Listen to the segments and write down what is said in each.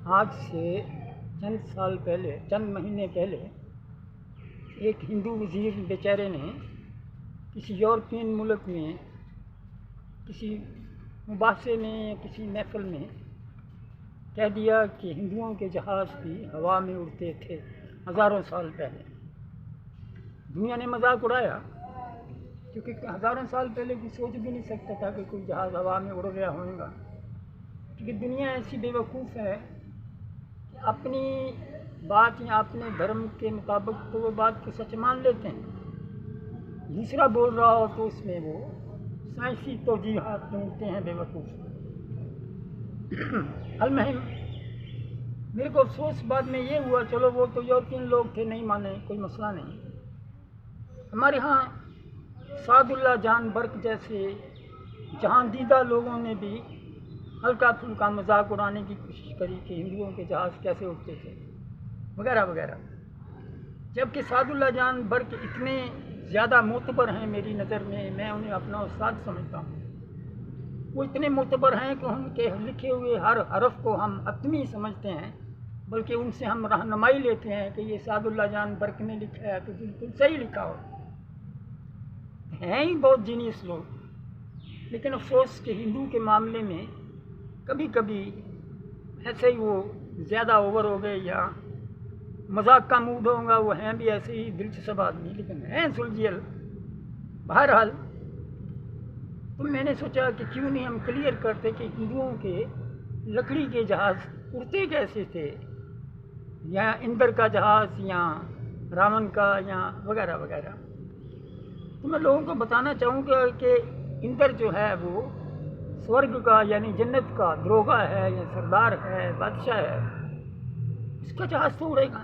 آج سے چند مہینے پہلے ایک ہندو وزیر بیچارے نے کسی یورپین ملک میں کسی مباحثے میں یا کسی محفل میں کہہ دیا کہ ہندوؤں کے جہاز بھی ہوا میں اڑتے تھے ہزاروں سال پہلے۔ دنیا نے مذاق اڑایا، کیونکہ ہزاروں سال پہلے کوئی سوچ بھی نہیں سکتا تھا کہ کوئی جہاز ہوا میں اڑ گیا ہوگا، کیونکہ دنیا ایسی بے وقوف ہے کہ اپنی بات یا اپنے دھرم کے مطابق تو وہ بات کو سچ مان لیتے ہیں، دوسرا بول رہا ہو تو اس میں وہ سائنسی توجیحات ڈھونڈتے ہیں بے وقوف۔ المہم میرے کو افسوس بعد میں یہ ہوا، چلو وہ تو یورپین لوگ تھے، نہیں مانے، کوئی مسئلہ نہیں۔ ہمارے ہاں سعد اللہ جان برق جیسے جہاں دیدہ لوگوں نے بھی ہلکا پھلکا مذاق اڑانے کی کوشش کری کہ ہندوؤں کے جہاز کیسے اڑتے تھے وغیرہ وغیرہ، جبکہ سعد اللہ جان برق اتنے زیادہ معتبر ہیں میری نظر میں انہیں اپنا استاد سمجھتا ہوں۔ وہ اتنے معتبر ہیں کہ ان کے لکھے ہوئے ہر حرف کو ہم حتمی سمجھتے ہیں، بلکہ ان سے ہم رہنمائی لیتے ہیں کہ یہ سعد اللہ جان برق نے لکھا ہے تو بالکل صحیح لکھا ہو۔ ہیں ہی بہت جینیس لوگ، لیکن افسوس کہ ہندو کے معاملے میں کبھی کبھی ایسے ہی وہ زیادہ اوور ہو گئے، یا مذاق کا موڈ ہوگا، وہ ہیں بھی ایسے ہی دلچسپ آدمی لیکن ہیں سلجھیل۔ بہرحال تو میں نے سوچا کہ کیوں نہیں ہم کلیئر کرتے کہ ہندوؤں کے لکڑی کے جہاز اڑتے کیسے تھے، یا اندر کا جہاز یا راون کا یا وغیرہ وغیرہ۔ تو میں لوگوں کو بتانا چاہوں گا کہ اندر جو ہے وہ سورگ کا یعنی جنت کا دروگا ہے یا سردار ہے، بادشاہ ہے، اس کا جہاز تو اڑے گا،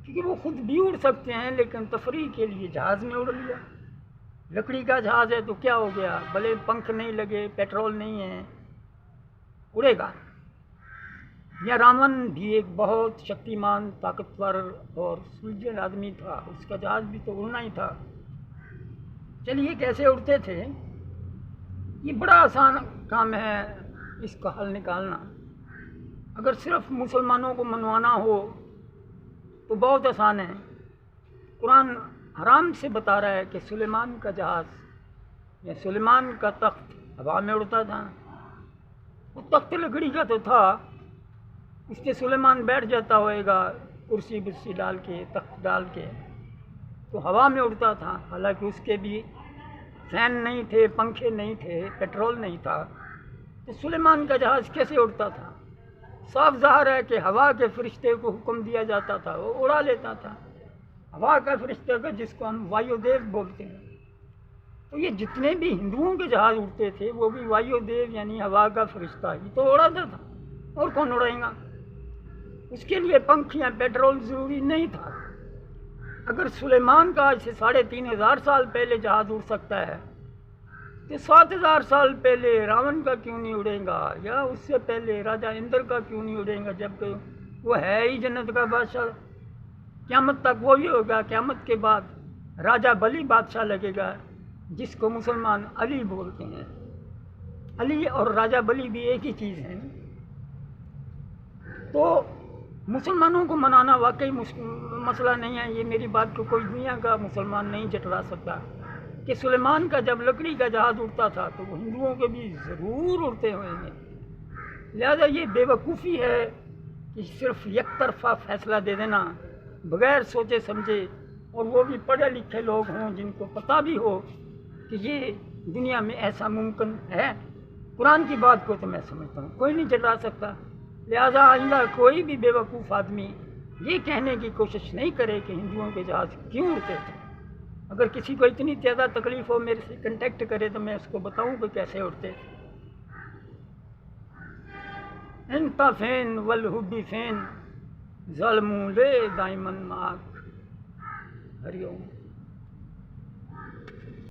کیونکہ وہ خود بھی اڑ سکتے ہیں، لیکن تفریح کے لیے جہاز میں اڑ لیا۔ لکڑی کا جہاز ہے تو کیا ہو گیا، بھلے پنکھ نہیں لگے، پیٹرول نہیں ہے، اڑے گا۔ یا راون بھی ایک بہت شکتیمان، طاقتور اور سلجھل آدمی تھا، اس کا جہاز بھی تو اڑنا ہی تھا۔ چلیے کیسے اڑتے تھے، یہ بڑا آسان کام ہے اس کا حل نکالنا۔ اگر صرف مسلمانوں کو منوانا ہو تو بہت آسان ہے۔ قرآن حرام سے بتا رہا ہے کہ سلیمان کا جہاز یا سلیمان کا تخت ہوا میں اڑتا تھا۔ وہ تخت لکڑی کا تو تھا، اس پہ سلیمان بیٹھ جاتا ہوئے گا، کرسی برسی ڈال کے، تخت ڈال کے، تو ہوا میں اڑتا تھا۔ حالانکہ اس کے بھی فین نہیں تھے، پنکھے نہیں تھے، پیٹرول نہیں تھا، تو سلیمان کا جہاز کیسے اڑتا تھا؟ صاف ظاہر ہے کہ ہوا کے فرشتے کو حکم دیا جاتا تھا، وہ اڑا لیتا تھا۔ ہوا کا فرشتہ کا جس کو ہم وایو دیو بولتے ہیں، تو یہ جتنے بھی ہندوؤں کے جہاز اڑتے تھے وہ بھی وایو دیو یعنی ہوا کا فرشتہ ہی تو اڑاتا تھا، اور کون اڑائے گا؟ اس کے لیے پنکھ یا پیٹرول ضروری نہیں تھا۔ اگر سلیمان کا آج سے 3500 سال پہلے جہاز اڑ سکتا ہے تو 7000 سال پہلے راون کا کیوں نہیں اڑے گا، یا اس سے پہلے راجہ اندر کا کیوں نہیں اڑے گا، جبکہ وہ ہے ہی جنت کا بادشاہ۔ قیامت تک وہی ہوگا، قیامت کے بعد راجہ بلی بادشاہ لگے گا، جس کو مسلمان علی بولتے ہیں۔ علی اور راجہ بلی بھی ایک ہی چیز ہیں۔ تو مسلمانوں کو منانا واقعی مسئلہ نہیں ہے، یہ میری بات کو کوئی دنیا کا مسلمان نہیں جھٹلا سکتا کہ سلیمان کا جب لکڑی کا جہاز اڑتا تھا تو وہ ہندوؤں کے بھی ضرور اڑتے ہوئے ہیں۔ لہذا یہ بے وقوفی ہے کہ صرف یک طرفہ فیصلہ دے دینا بغیر سوچے سمجھے، اور وہ بھی پڑھے لکھے لوگ ہوں جن کو پتہ بھی ہو کہ یہ دنیا میں ایسا ممکن ہے۔ قرآن کی بات کو تو میں سمجھتا ہوں کوئی نہیں جھٹلا سکتا۔ لہذا آئندہ کوئی بھی بے وقوف آدمی یہ کہنے کی کوشش نہیں کرے کہ ہندوؤں کے جہاز کیوں اڑتے تھے۔ اگر کسی کو اتنی زیادہ تکلیف ہو میرے سے کنٹیکٹ کرے تو میں اس کو بتاؤں کہ کیسے اڑتے تھے۔ انت فین والحب فین ظلموں لے دائمن معاک۔ ہری اوم۔